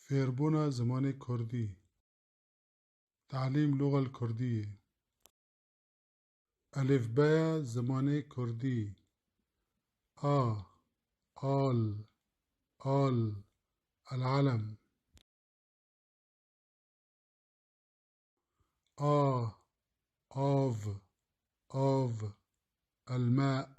فêrbûna zimanê Kurdî. تعليم اللغة الكردية. الفبايا zimanê Kurdî. آ آل آل العلم. آف آف الماء.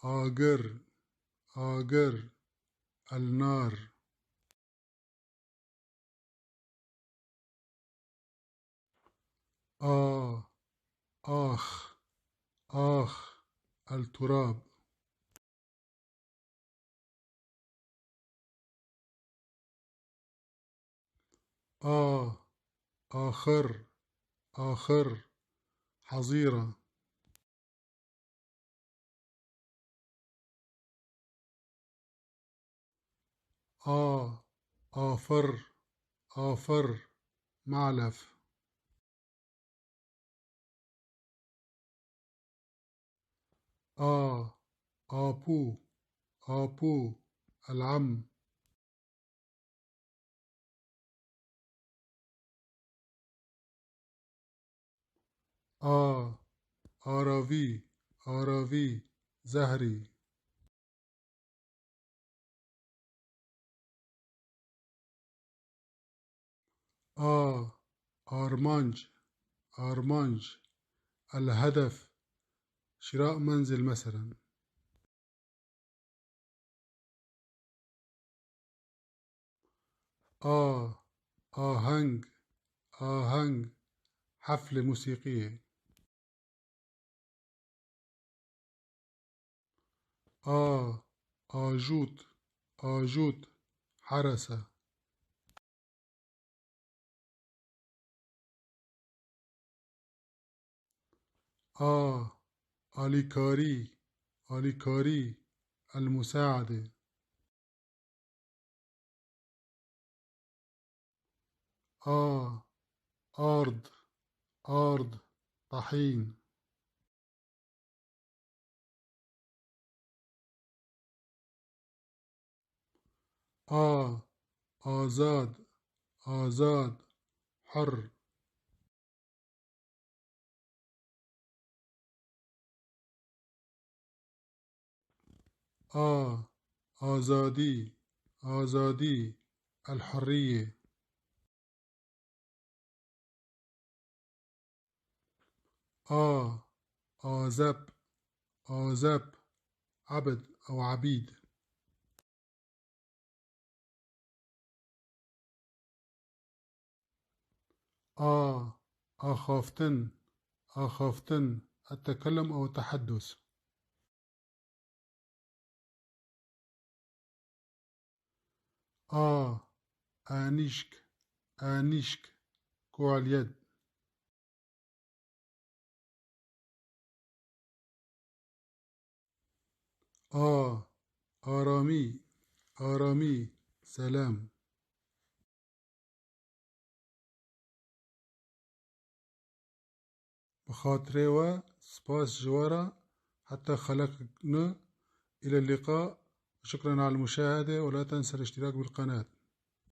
آجر آجر النار. آخ آخ التراب. آخر آخر حظيرة. آفر آفر معلف. آبو آبو العم. آراوي آراوي زهري. آرمانج آرمانج الهدف شراء منزل مثلا. آهنگ آهنگ حفلة موسيقية. آجوت آجوت حرسة. آليكاري آليكاري المساعدة. أرض أرض طحين. آزاد آزاد حر. آزادي آزادي الحرية. آزب آزب عبد أو عبيد. أخافتن أخافتن التكلم أو التحدث. آنيشك آنيشك كوع اليد. آرامي آرامي سلام. بخاطري و سباس جوارا حتى خلقنا. إلى اللقاء. شكرا على المشاهدة ولا تنسى الاشتراك بالقناة.